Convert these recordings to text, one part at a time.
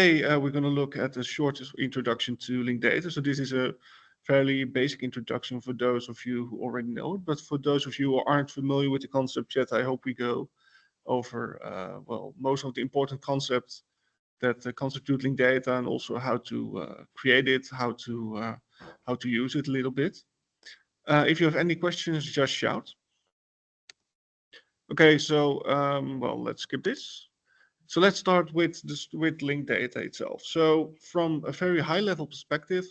Today, we're going to look at the shortest introduction to linked data. So this is a fairly basic introduction for those of you who already know it. But for those of you who aren't familiar with the concept yet, I hope we go over, well, most of the important concepts that constitute linked data, and also how to create it, how to use it a little bit. If you have any questions, just shout. Okay, so well, let's skip this. So let's start with linked data itself. So from a very high level perspective,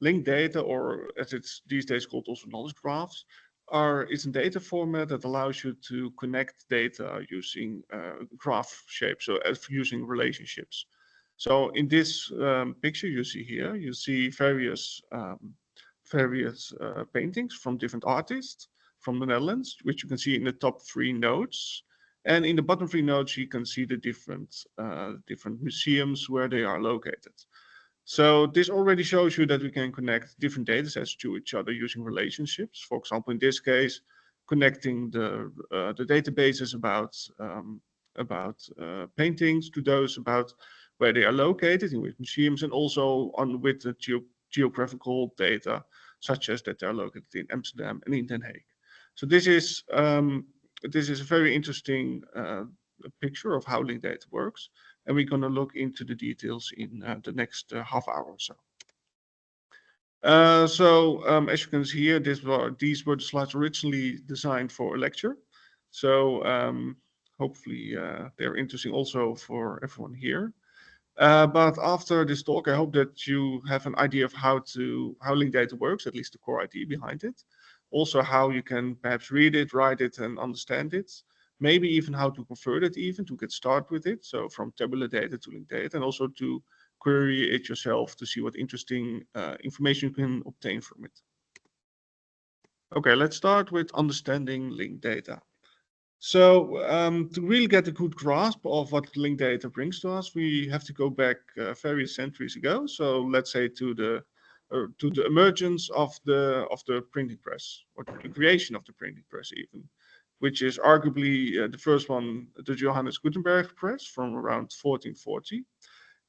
linked data, or as it's these days called also knowledge graphs, is a data format that allows you to connect data using graph shape, so as using relationships. So in this picture you see here, you see various paintings from different artists from the Netherlands, which you can see in the top 3 nodes. And in the bottom 3 nodes, you can see the different museums where they are located. So this already shows you that we can connect different data sets to each other using relationships. For example, in this case, connecting the databases about paintings to those about where they are located, in which museums, and also with the geographical data, such as that they are located in Amsterdam and in Den Haag. So this is a very interesting picture of how linked data works, and we're going to look into the details in the next half hour or so. As you can see here, these were the slides originally designed for a lecture. So hopefully they're interesting also for everyone here. But after this talk, I hope that you have an idea of how linked data works, at least the core idea behind it. Also how you can perhaps read it, write it, and understand it. Maybe even how to convert it, even to get started with it. So from tabular data to linked data, and also to query it yourself to see what interesting information you can obtain from it. Okay, let's start with understanding linked data. So to really get a good grasp of what linked data brings to us, we have to go back various centuries ago. So let's say to the emergence of the printing press, or to the creation of the printing press even, which is arguably the first one, the Johannes Gutenberg press from around 1440.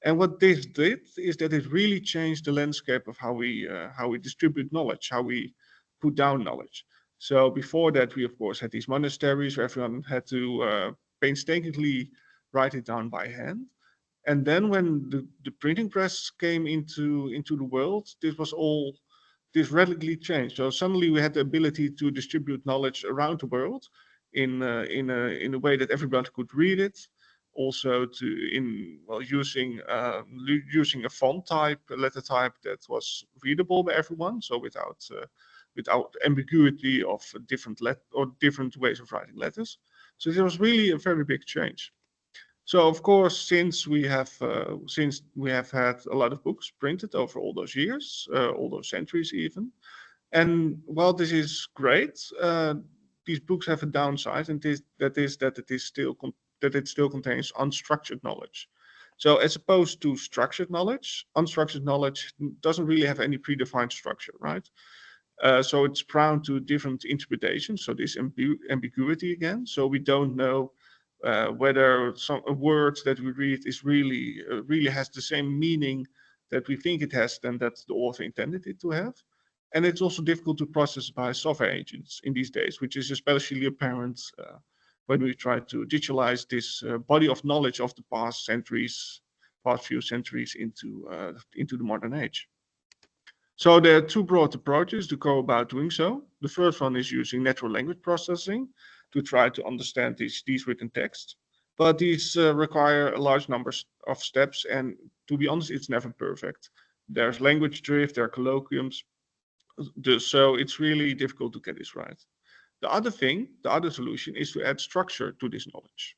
And what this did is that it really changed the landscape of how we distribute knowledge, how we put down knowledge. So before that, we of course had these monasteries where everyone had to painstakingly write it down by hand. And then when the printing press came into the world, this radically changed. So suddenly we had the ability to distribute knowledge around the world in a way that everybody could read it. Also using a font type, a letter type that was readable by everyone, so without ambiguity of different ways of writing letters. So it was really a very big change. So of course, since we have had a lot of books printed over all those years, all those centuries even, and while this is great, these books have a downside, and that it still contains unstructured knowledge. So as opposed to structured knowledge, unstructured knowledge doesn't really have any predefined structure, right? So it's prone to different interpretations. So this ambiguity again. So we don't know whether a word that we read is really has the same meaning that we think it has than that the author intended it to have. And it's also difficult to process by software agents in these days, which is especially apparent when we try to digitalize this body of knowledge of the past few centuries into the modern age. So there are 2 broad approaches to go about doing so. The first one is using natural language processing to try to understand these written texts. But these require a large number of steps, and to be honest, it's never perfect. There's language drift, there are colloquiums, so it's really difficult to get this right. The other solution is to add structure to this knowledge.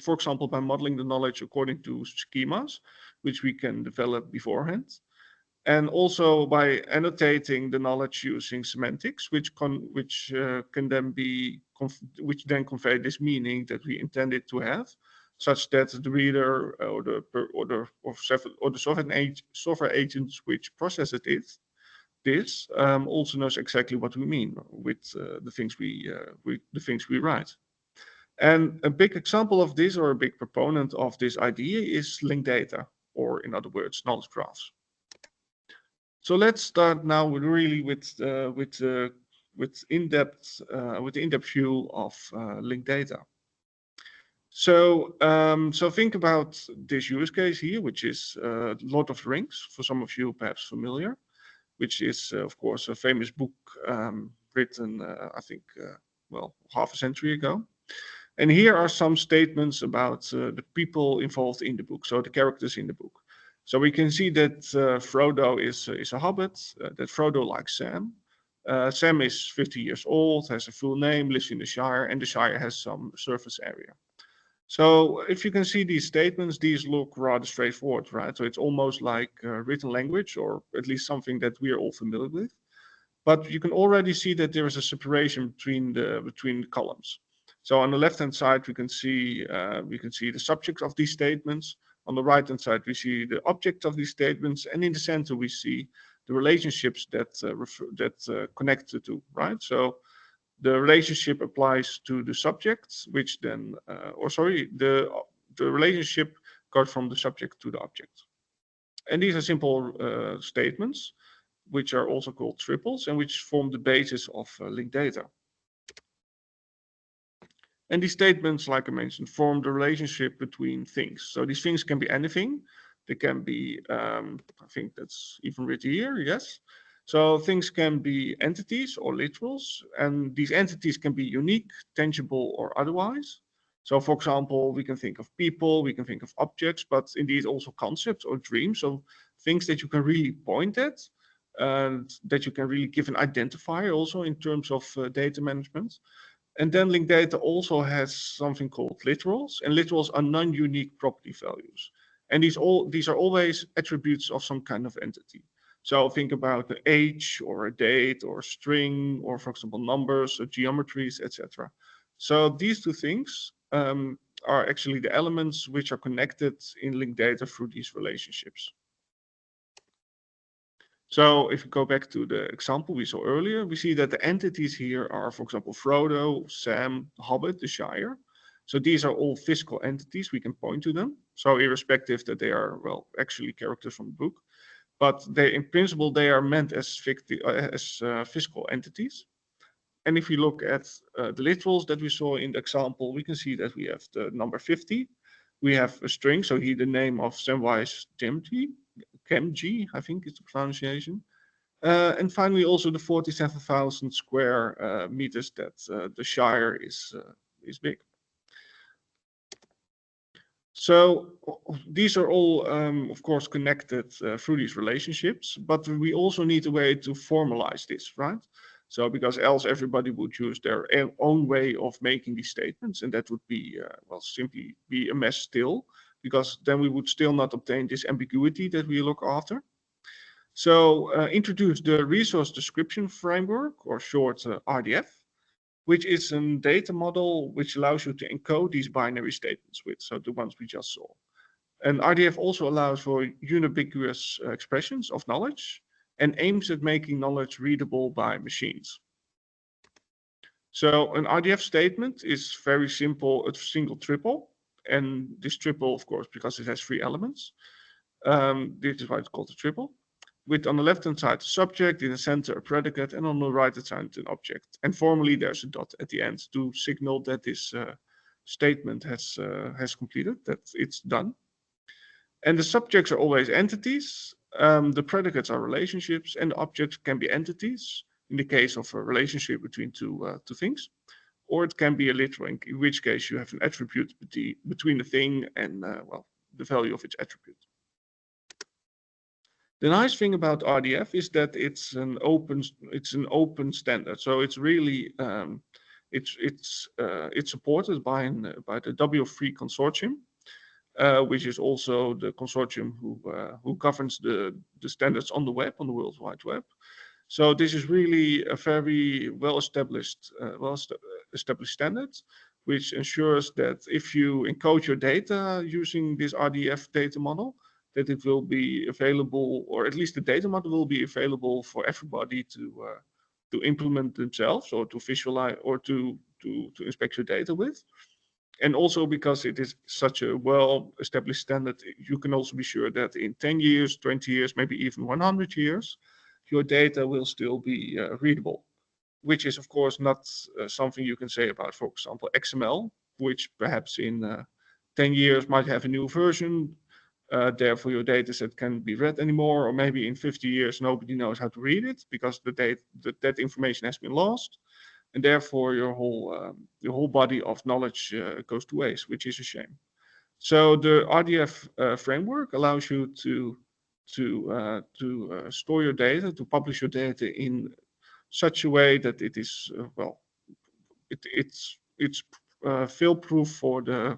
For example, by modeling the knowledge according to schemas, which we can develop beforehand. And also by annotating the knowledge using semantics, which then convey this meaning that we intended to have, such that the reader or the software agents which process this also knows exactly what we mean with the things we write. And a big example of this, or a big proponent of this idea, is linked data, or in other words, knowledge graphs. So let's start now with really with in-depth view of linked data. So think about this use case here, which is Lord of the Rings, for some of you perhaps familiar, which is of course a famous book written, I think, well, half a century ago. And here are some statements about the people involved in the book, so the characters in the book. So we can see that Frodo is a hobbit, that Frodo likes Sam. Sam is 50 years old, has a full name, lives in the Shire, and the Shire has some surface area. So if you can see these statements, these look rather straightforward, right? So it's almost like written language, or at least something that we are all familiar with. But you can already see that there is a separation between the columns. So on the left-hand side, we can see the subject of these statements. On the right-hand side, we see the object of these statements, and in the center, we see the relationships that connect the two, right? So the relationship applies to the subject, which then, or sorry, the relationship goes from the subject to the object. And these are simple statements, which are also called triples, and which form the basis of linked data. And these statements, like I mentioned, form the relationship between things. So these things can be anything. They can be, I think that's even written here, yes. So things can be entities or literals, and these entities can be unique, tangible, or otherwise. So for example, we can think of people, we can think of objects, but indeed also concepts or dreams, so things that you can really point at, and that you can really give an identifier also in terms of data management. And then linked data also has something called literals, and literals are non-unique property values. And these are always attributes of some kind of entity. So think about the age or a date or a string, or for example, numbers or geometries, etc. So these two things are actually the elements which are connected in linked data through these relationships. So if we go back to the example we saw earlier, we see that the entities here are, for example, Frodo, Sam, Hobbit, the Shire. So these are all physical entities. We can point to them. So irrespective that they are, well, actually characters from the book, but they, in principle, they are meant as physical entities. And if we look at the literals that we saw in the example, we can see that we have the number 50. We have a string, so here the name of Samwise Gamgee, I think is the pronunciation. And finally, also the 47,000 square meters that the Shire is big. So these are all, of course, connected through these relationships, but we also need a way to formalize this, right? So because else everybody would use their own way of making these statements, and that would be, well, simply be a mess still, because then we would still not obtain this ambiguity that we look after. So introduce the resource description framework, or short RDF, which is a data model which allows you to encode these binary statements with, so the ones we just saw. And RDF also allows for unambiguous expressions of knowledge and aims at making knowledge readable by machines. So an RDF statement is very simple, a single triple. And this triple, of course, because it has 3 elements, this is why it's called a triple. With on the left-hand side a subject, in the center a predicate, and on the right-hand side an object. And formally there's a dot at the end to signal that this statement has completed, that it's done. And the subjects are always entities, the predicates are relationships, and the objects can be entities in the case of a relationship between two things. Or it can be a literal, in which case you have an attribute between the thing and, well, the value of its attribute. The nice thing about RDF is that it's an open standard. So it's really it's supported by the W3 consortium, which is also the consortium who governs the standards on the web, on the World Wide Web. So this is really a very well-established standard, which ensures that if you encode your data using this RDF data model, that it will be available, or at least the data model will be available for everybody to implement themselves, or to visualize, or to inspect your data with. And also because it is such a well-established standard, you can also be sure that in 10 years, 20 years, maybe even 100 years, your data will still be readable, which is of course not something you can say about, for example, XML, which perhaps in 10 years might have a new version. Therefore, your data set can't be read anymore, or maybe in 50 years, nobody knows how to read it because that information has been lost. And therefore your whole body of knowledge goes to waste, which is a shame. So the RDF framework allows you to store your data, to publish your data in such a way that it is it's fail-proof for the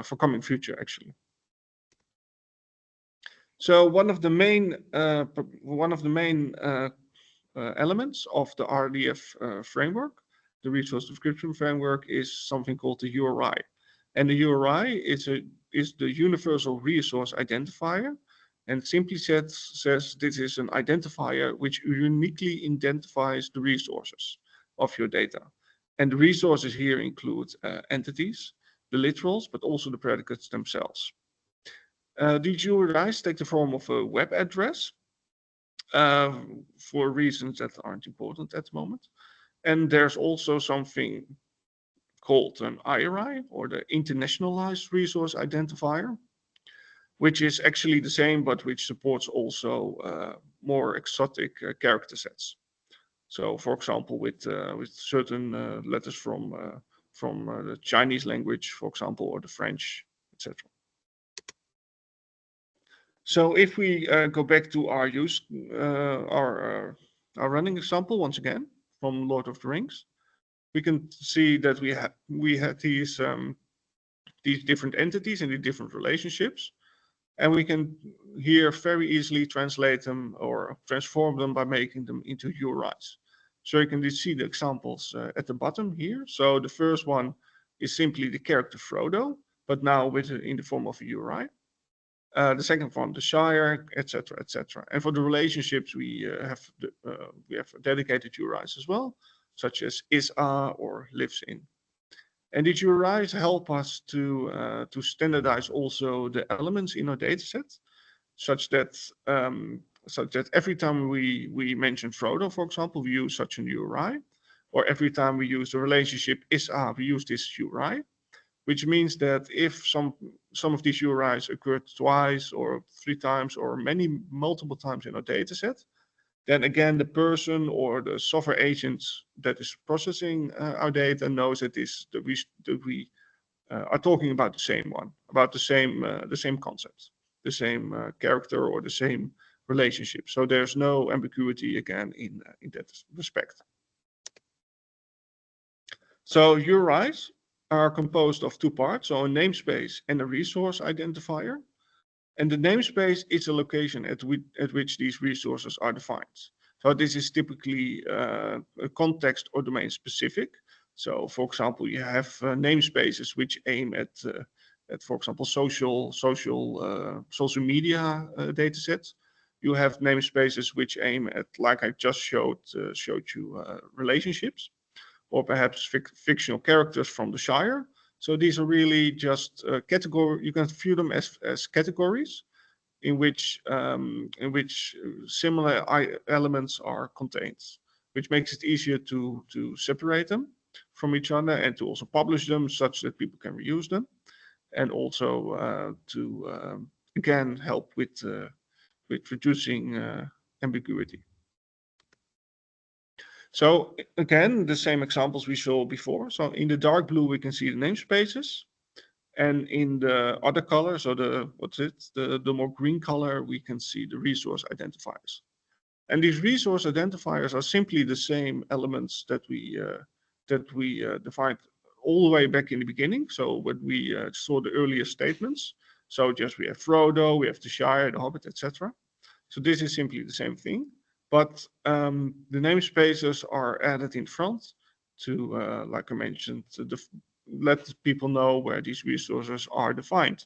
for coming future actually. So one of the main elements of the RDF framework, the resource description framework, is something called the URI. And the URI is the universal resource identifier, and simply says this is an identifier which uniquely identifies the resources of your data. And the resources here include entities, the literals, but also the predicates themselves. These URIs take the form of a web address, for reasons that aren't important at the moment. And there's also something called an IRI, or the Internationalized Resource Identifier, which is actually the same, but which supports also more exotic character sets. So, for example, with certain letters from the Chinese language, for example, or the French, etc. So if we go back to our our running example once again from Lord of the Rings, we can see that we had these different entities and the different relationships, and we can here very easily translate them or transform them by making them into URIs. So you can see the examples at the bottom here. So the first one is simply the character Frodo, but now in the form of a URI. The second one, the Shire, etc., etc. And for the relationships, we have dedicated URIs as well, such as is-a or lives in. And these URIs help us to standardize also the elements in our dataset, such that every time we mention Frodo, for example, we use such an URI, or every time we use the relationship is-a, we use this URI. Which means that if some of these URIs occur twice or 3 times or multiple times in our dataset, then again the person or the software agent that is processing our data knows that we are talking about the same one, about the same concept, the same character or the same relationship. So there's no ambiguity again in that respect. So URIs are composed of 2 parts, so a namespace and a resource identifier. And the namespace is a location at which these resources are defined. So this is typically a context or domain specific. So for example, you have namespaces which aim at for example, social media data sets. You have namespaces which aim at, like I just showed you, relationships, or perhaps fictional characters from the Shire. So these are really just category. You can view them as categories in which similar elements are contained, which makes it easier to separate them from each other and to also publish them such that people can reuse them, and also to again help with reducing ambiguity. So again, the same examples we saw before. So in the dark blue, we can see the namespaces. And in the other color, so the more green color, we can see the resource identifiers. And these resource identifiers are simply the same elements that we defined all the way back in the beginning. So when we saw the earlier statements, so just we have Frodo, we have the Shire, the Hobbit, etc. So this is simply the same thing. But the namespaces are added in front to, like I mentioned, let people know where these resources are defined.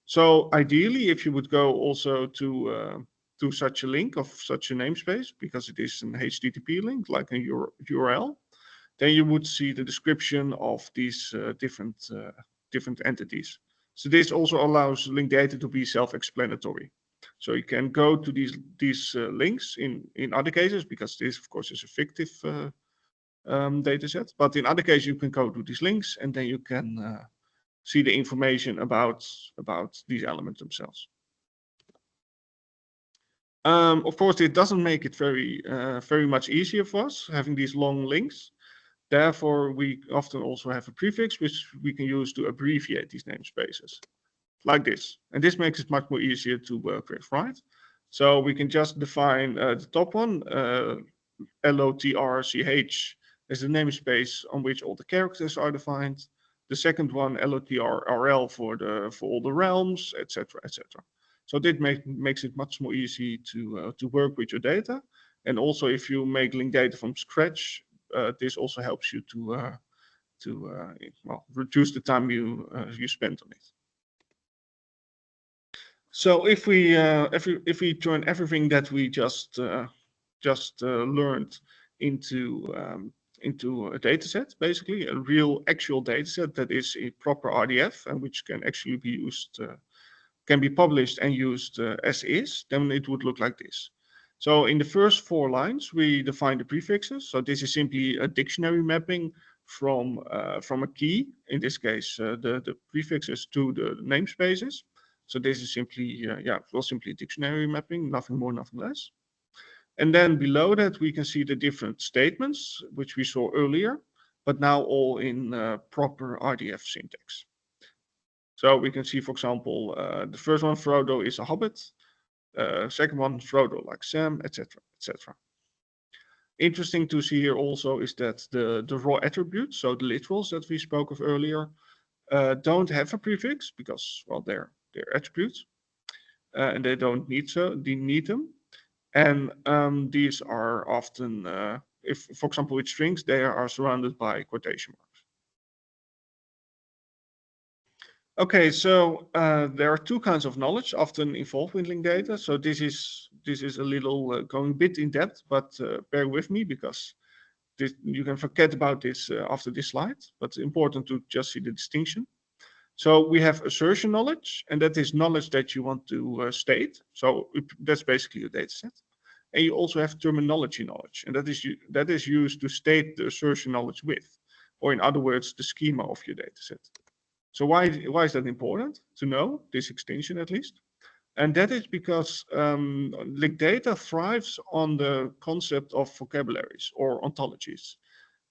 So ideally, if you would go also to such a link of such a namespace, because it is an HTTP link, like a URL, then you would see the description of these different entities. So this also allows linked data to be self-explanatory. So you can go to these links in other cases, because this, of course, is a fictive data set. But in other cases, you can go to these links, and then you can see the information about these elements themselves. Of course, it doesn't make it very much easier for us having these long links. Therefore, we often also have a prefix which we can use to abbreviate these namespaces, like this. And this makes it much more easier to work with, right? So we can just define the top one, LOTRCH, is the namespace on which all the characters are defined. The second one, LOTRRL, for all the realms, etc., etc. So this makes it much more easy to work with your data. And also, if you make linked data from scratch, this also helps you to well, reduce the time you spend on it. So if we turn everything that we just learned into a data set, basically a real actual data set that is a proper RDF and which can actually be used, can be published and used as is, then it would look like this. So in the first 4 lines, we define the prefixes. So this is simply a dictionary mapping from a key, in this case, the prefixes to the namespaces. So this is simply, yeah, well, simply dictionary mapping, nothing more, nothing less. And then below that, we can see the different statements, which we saw earlier, but now all in proper RDF syntax. So we can see, for example, the first one, Frodo is a hobbit. Second one, Frodo like Sam, etc., etc. Interesting to see here also is that the raw attributes, so the literals that we spoke of earlier, don't have a prefix because, well, they're attributes, and they don't need them. And these are often, if, for example, with strings, they are surrounded by quotation marks. Okay, so there are 2 kinds of knowledge often involved with linked data. So this is a little going a bit in depth, but bear with me because you can forget about this after this slide. But it's important to just see the distinction. So we have assertion knowledge, and that is knowledge that you want to state. So that's basically your data set. And you also have terminology knowledge, and that is used to state the assertion knowledge with, or in other words, the schema of your data set. So why is that important to know, this extension at least? And that is because linked data thrives on the concept of vocabularies or ontologies.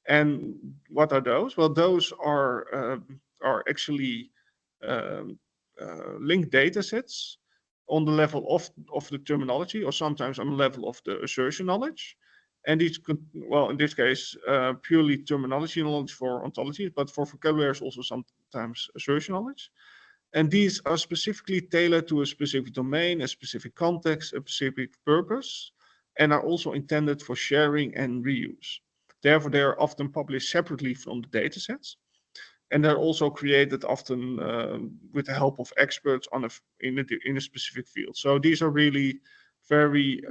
And what are those? Well, those are actually linked data sets on the level of the terminology, or sometimes on the level of the assertion knowledge. And these could, well, in this case, purely terminology knowledge for ontologies, but for vocabularies also sometimes assertion knowledge. And these are specifically tailored to a specific domain, a specific context, a specific purpose, and are also intended for sharing and reuse. Therefore, they are often published separately from the datasets, and they're also created often with the help of experts in a specific field. So these are really very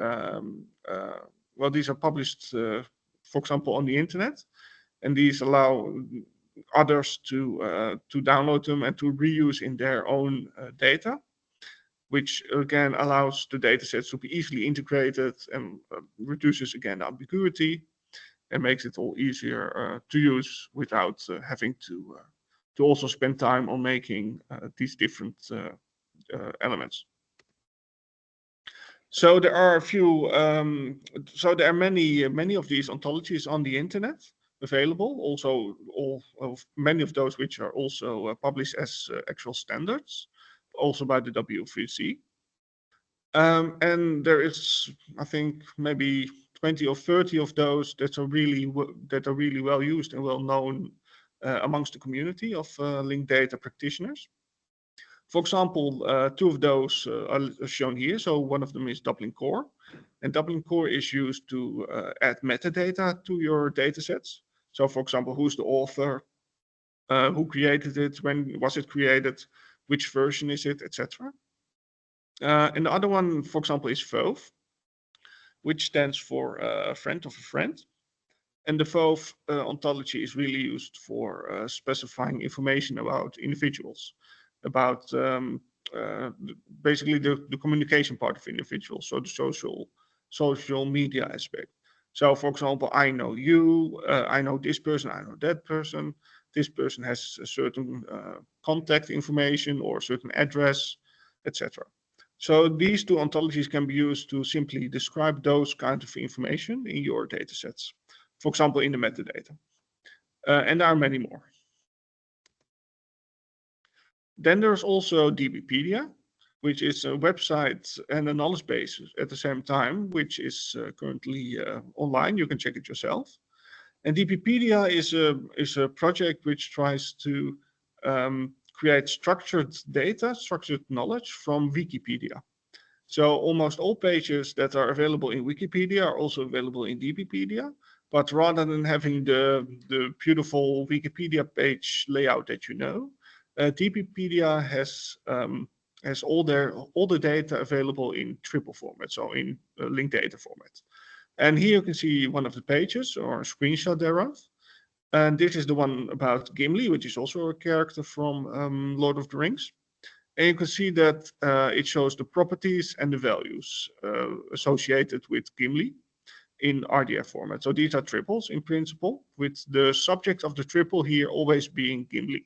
well. These are published, for example, on the internet, and these allow others to download them and to reuse in their own data, which again allows the datasets to be easily integrated and reduces again ambiguity and makes it all easier to use without having to also spend time on making these different elements. So there are a few. So there are many of these ontologies on the internet available. Also, many of those which are also published as actual standards, also by the W3C. And there is, I think, maybe 20 or 30 of those that are really well used and well known amongst the community of linked data practitioners. For example, 2 of those are shown here. So one of them is Dublin Core, and Dublin Core is used to add metadata to your datasets. So, for example, who's the author, who created it, when was it created, which version is it, etc. And the other one, for example, is VOV, which stands for friend of a friend. And the VOV ontology is really used for specifying information about individuals, about basically the communication part of individuals, so the social media aspect. So, for example, I know you, I know this person, I know that person. This person has a certain contact information or a certain address, etc. So these two ontologies can be used to simply describe those kinds of information in your datasets, for example, in the metadata. And there are many more. Then there's also DBpedia, which is a website and a knowledge base at the same time, which is currently online. You can check it yourself. And DBpedia is a project which tries to create structured data, structured knowledge from Wikipedia. So almost all pages that are available in Wikipedia are also available in DBpedia. But rather than having the beautiful Wikipedia page layout that you know, DBpedia has all the data available in triple format, so in linked data format. And here you can see one of the pages or a screenshot thereof. And this is the one about Gimli, which is also a character from Lord of the Rings. And you can see that it shows the properties and the values associated with Gimli in RDF format. So these are triples in principle, with the subject of the triple here always being Gimli.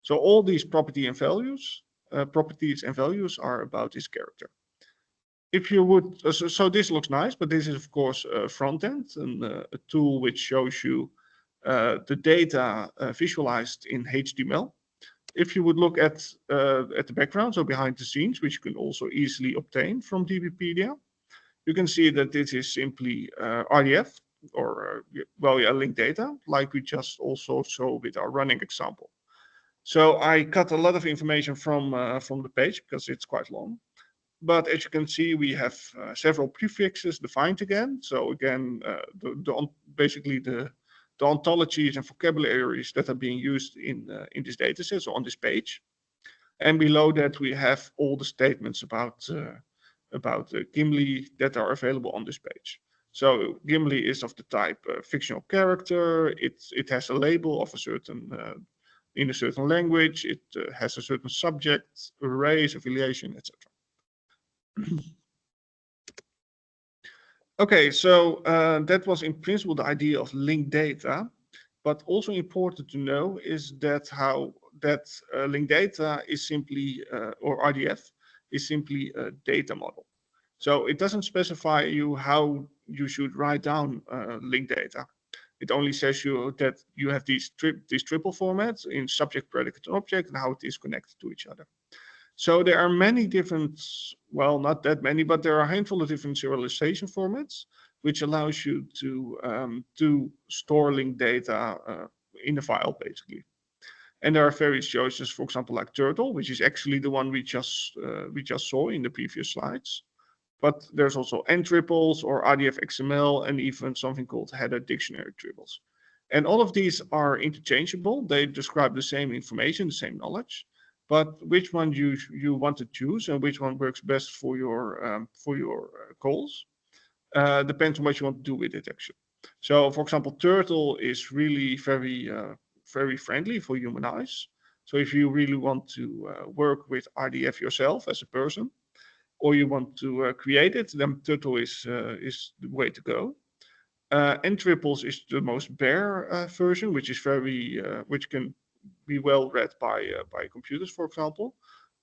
So all these properties and values are about this character. If you would, so this looks nice, but this is of course a front end and a tool which shows you the data visualized in HTML. If you would look at the background, so behind the scenes, which you can also easily obtain from DBpedia, you can see that this is simply RDF or linked data, like we just also saw with our running example. So I cut a lot of information from the page because it's quite long. But as you can see, we have several prefixes defined again. So again, basically the ontologies and vocabularies that are being used in this dataset, so on this page. And below that, we have all the statements about Gimli that are available on this page. So Gimli is of the type fictional character. It has a label of a certain in a certain language. It has a certain subject, a race, affiliation, etc. Okay, so that was in principle the idea of linked data, but also important to know is that linked data is simply, or RDF, is simply a data model. So it doesn't specify you how you should write down linked data. It only says you that you have these triple formats in subject, predicate, and object, and how it is connected to each other. So there are many different, well, not that many, but there are a handful of different serialization formats, which allows you to store linked data in a file, basically. And there are various choices, for example, like Turtle, which is actually the one we just saw in the previous slides. But there's also N triples or RDF XML and even something called header dictionary triples. And all of these are interchangeable. They describe the same information, the same knowledge. But which one you want to choose and which one works best for your calls depends on what you want to do with it, actually. So, for example, Turtle is really very friendly for human eyes. So if you really want to work with RDF yourself as a person, or you want to create it, then Turtle is the way to go. N triples is the most bare version, which is which can be well read by computers, for example,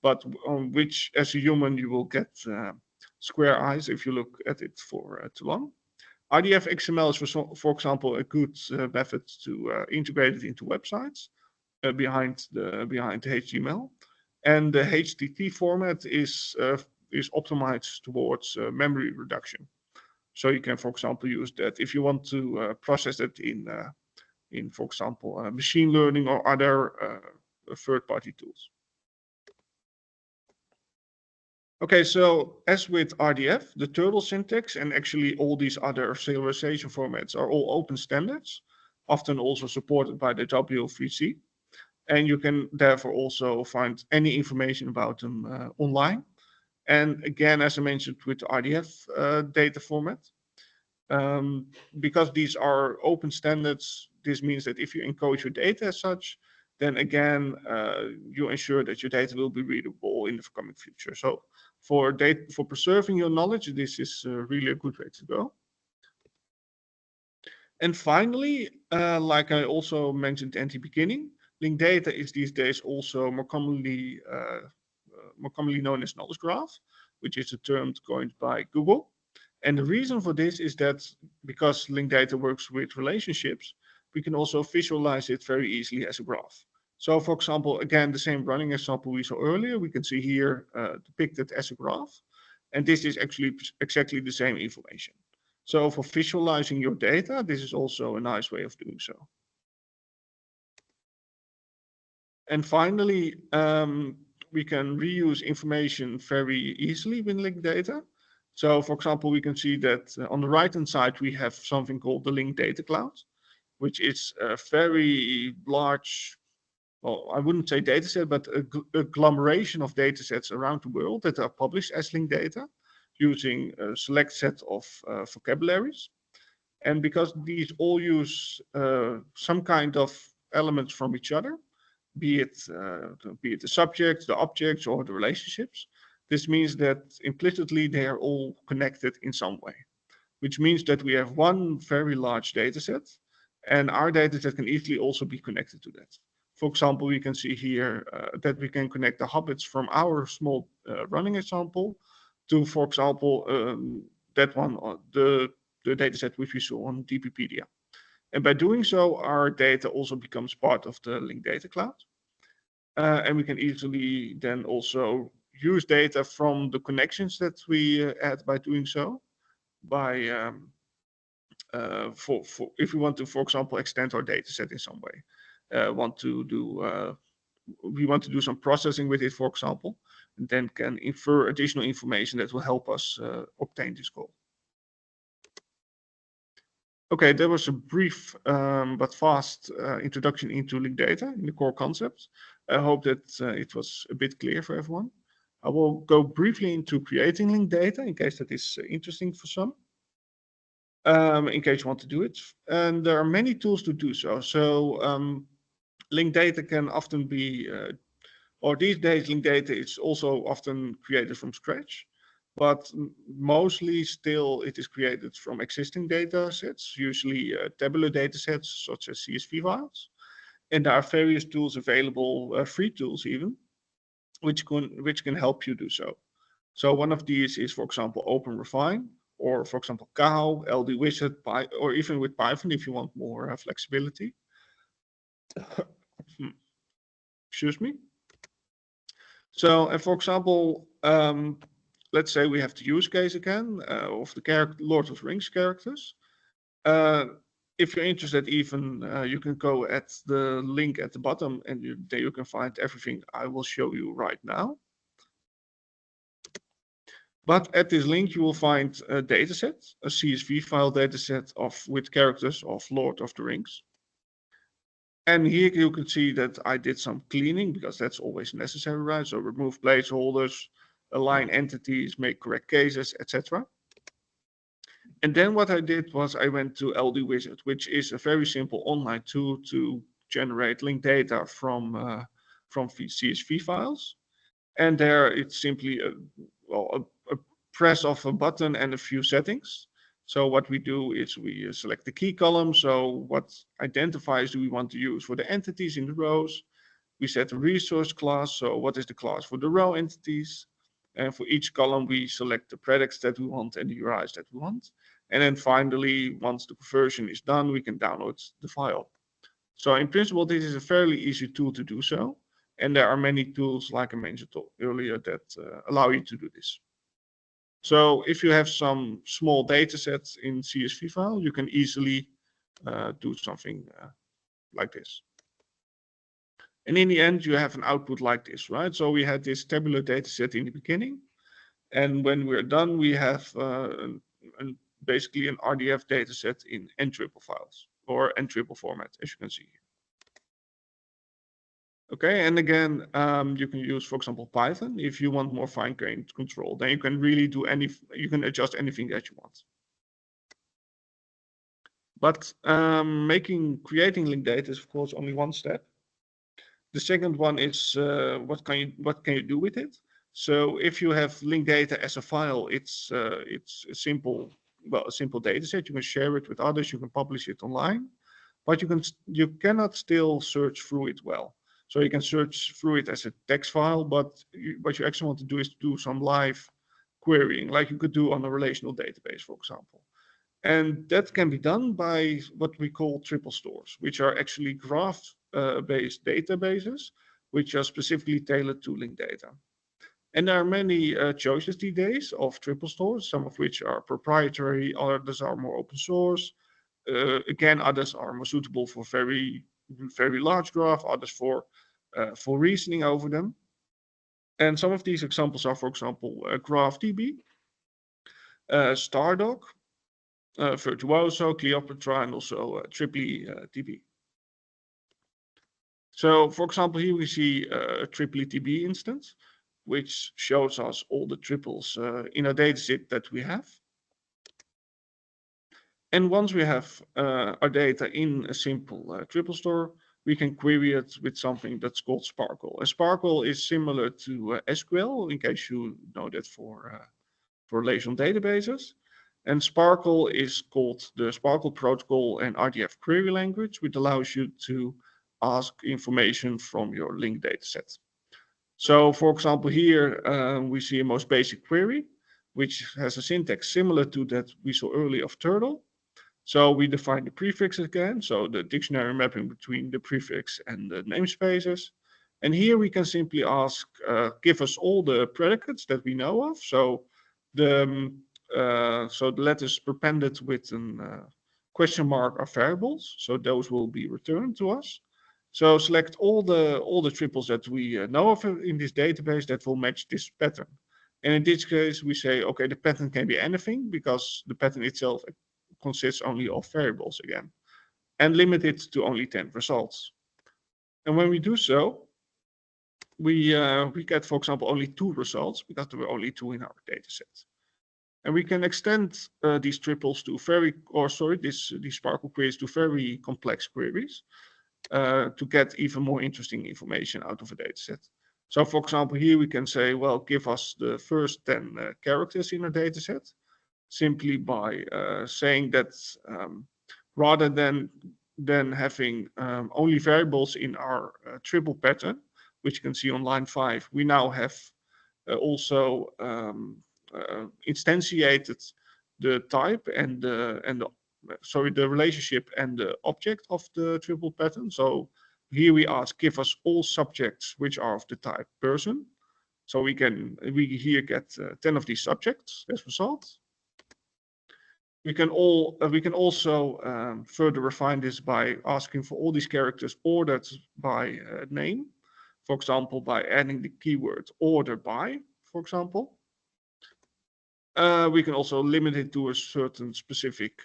but on which, as a human, you will get square eyes if you look at it for too long. RDF XML is, for example, a good method to integrate it into websites behind the HTML, and the HTT format is optimized towards memory reduction. So you can, for example, use that if you want to process it in, for example, machine learning or other third-party tools. Okay, so as with RDF, the Turtle syntax and actually all these other serialization formats are all open standards, often also supported by the W3C. And you can therefore also find any information about them online. And again, as I mentioned with the RDF data format. Because these are open standards, this means that if you encode your data as such, then again, you ensure that your data will be readable in the coming future. So for preserving your knowledge, this is really a good way to go. And finally, like I also mentioned at the beginning, linked data is these days also more commonly known as knowledge graph, which is a term coined by Google. And the reason for this is that because linked data works with relationships, we can also visualize it very easily as a graph. So for example, again, the same running example we saw earlier, we can see here depicted as a graph. And this is actually exactly the same information. So for visualizing your data, this is also a nice way of doing so. And finally, we can reuse information very easily with linked data. So for example, we can see that on the right-hand side, we have something called the linked data cloud, which is a very large, well, I wouldn't say data set, but a agglomeration of data sets around the world that are published as linked data using a select set of vocabularies. And because these all use some kind of elements from each other, be it the subjects, the objects, or the relationships, this means that implicitly they are all connected in some way, which means that we have one very large data set, and our data set can easily also be connected to that. For example, we can see here that we can connect the habits from our small running example to, for example, that one, the data set which we saw on DPpedia. And by doing so, our data also becomes part of the linked data cloud. And we can easily then also use data from the connections that we add by doing so. By for if we want to, for example, extend our data set in some way, we want to do some processing with it, for example, and then can infer additional information that will help us obtain this goal. Okay, that was a brief but fast introduction into linked data in the core concepts. I hope that it was a bit clear for everyone. I will go briefly into creating linked data in case that is interesting for some, in case you want to do it. And there are many tools to do so. So linked data can often be, or these days linked data is also often created from scratch. But mostly still it is created from existing data sets, usually tabular data sets such as CSV files. And there are various tools available, free tools even, which can help you do so. So one of these is, for example, OpenRefine, or for example, Cow, LD Wizard, or even with Python if you want more flexibility. Excuse me. So, and for example, let's say we have the use case again of the Lord of the Rings characters. If you're interested, even you can go at the link at the bottom, and there you can find everything I will show you right now. But at this link, you will find a dataset, a CSV file dataset with characters of Lord of the Rings. And here you can see that I did some cleaning because that's always necessary, right? So remove placeholders, align entities, make correct cases, etc. And then what I did was I went to LD Wizard, which is a very simple online tool to generate linked data from CSV files. And there it's simply a press of a button and a few settings. So what we do is we select the key column. So what identifiers do we want to use for the entities in the rows? We set a resource class. So what is the class for the row entities? And for each column, we select the predicts that we want and the URIs that we want. And then finally, once the conversion is done, we can download the file. So in principle, this is a fairly easy tool to do so. And there are many tools, like I mentioned earlier, that allow you to do this. So if you have some small data sets in CSV file, you can easily do something like this. And in the end, you have an output like this, right? So we had this tabular data set in the beginning. And when we're done, we have basically an RDF data set in N-triple files, or N-triple format, as you can see here. Okay, and again, you can use, for example, Python if you want more fine-grained control. Then you can really do you can adjust anything that you want. But creating linked data is of course only one step. The second one is what can you do with it? So if you have linked data as a file, it's a simple data set. You can share it with others. You can publish it online, but you cannot still search through it well. So you can search through it as a text file, but what you actually want to do is do some live querying, like you could do on a relational database, for example. And that can be done by what we call triple stores, which are actually graph-based databases, which are specifically tailored to linked data. And there are many choices these days of triple stores, some of which are proprietary, others are more open source. Again, others are more suitable for very large graph, others for reasoning over them. And some of these examples are, for example, GraphDB, Stardock, Virtuoso, Cleopatra, and also Triply DB. So, for example, here we see a Triply DB instance, which shows us all the triples in a dataset that we have. And once we have our data in a simple triple store, we can query it with something that's called Sparkle. And Sparkle is similar to SQL, in case you know that for relational databases. And Sparkle is called the Sparkle Protocol and RDF query language, which allows you to ask information from your linked dataset. So, for example, here we see a most basic query, which has a syntax similar to that we saw earlier of Turtle. So we define the prefix again, so the dictionary mapping between the prefix and the namespaces. And here we can simply ask, give us all the predicates that we know of. So the letters prepended with a question mark are variables, so those will be returned to us. So select all the triples that we know of in this database that will match this pattern. And in this case, we say, okay, the pattern can be anything because the pattern itself consists only of variables again, and limit it to only 10 results. And when we do so, we get, for example, only 2 results because there were only 2 in our dataset. And we can extend these triples to these Sparkle queries to very complex queries to get even more interesting information out of a dataset. So, for example, here we can say, well, give us the first 10 characters in our dataset, simply by saying that rather than having only variables in our triple pattern, which you can see on line 5, we now have also instantiated the type and the relationship and the object of the triple pattern. So here we ask, give us all subjects which are of the type person. So we here get 10 of these subjects as result. We can also further refine this by asking for all these characters ordered by name. For example, by adding the keyword order by, for example. We can also limit it to a certain specific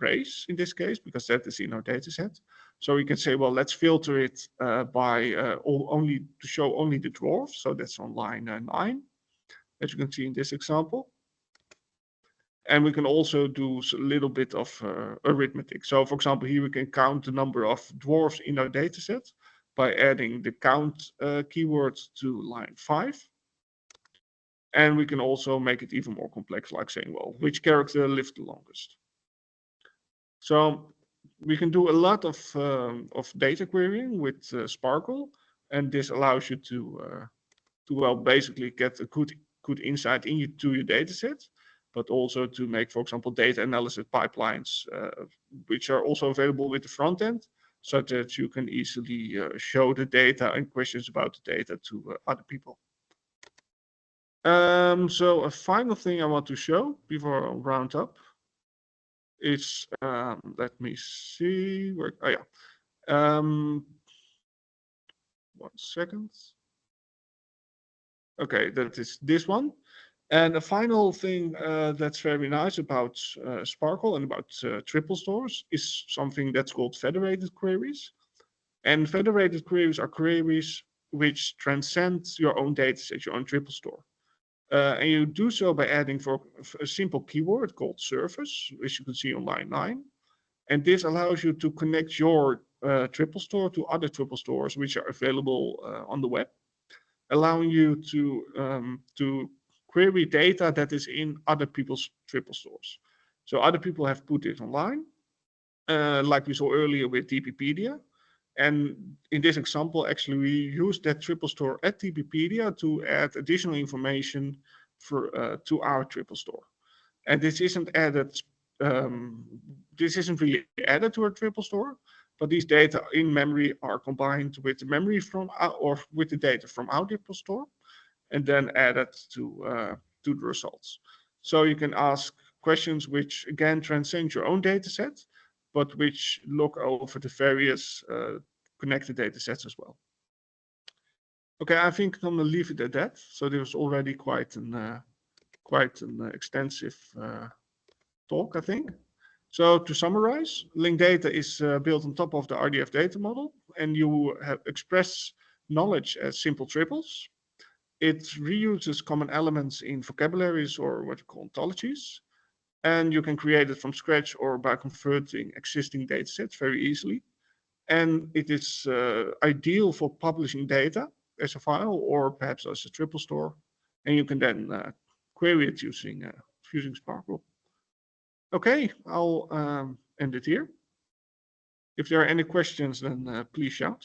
race in this case, because that is in our dataset. So we can say, well, let's filter it by only to show only the dwarfs. So that's on line 9, as you can see in this example. And we can also do a little bit of arithmetic. So, for example, here we can count the number of dwarfs in our dataset by adding the count keyword to line 5. And we can also make it even more complex, like saying, well, which character lived the longest? So we can do a lot of data querying with Sparkle, and this allows you to well, basically get a good insight into your dataset, but also to make, for example, data analysis pipelines, which are also available with the front end, so that you can easily show the data and questions about the data to other people. So a final thing I want to show before I round up is, let me see, oh yeah, 1 second. Okay, that is this one. And a final thing that's very nice about Sparkle and about triple stores is something that's called federated queries. And federated queries are queries which transcend your own dataset, your own triple store. And you do so by adding for a simple keyword called service, which you can see on line 9. And this allows you to connect your triple store to other triple stores which are available on the web, allowing you to query data that is in other people's triple stores. So other people have put it online, like we saw earlier with TPpedia. And in this example, actually, we used that triple store at TPpedia to add additional information to our triple store. And this isn't added, this isn't really added to our triple store, but these data in memory are combined with the memory from or with the data from our triple store, and then added to the results. So you can ask questions which again transcend your own data set, but which look over the various connected data sets as well. Okay, I think I'm gonna leave it at that. So there was already quite an extensive talk, I think. So to summarize, linked data is built on top of the RDF data model, and you express knowledge as simple triples. It reuses common elements in vocabularies or what you call ontologies, and you can create it from scratch or by converting existing datasets very easily. And it is ideal for publishing data as a file or perhaps as a triple store, and you can then query it using Sparkle. Okay, I'll end it here. If there are any questions, then please shout.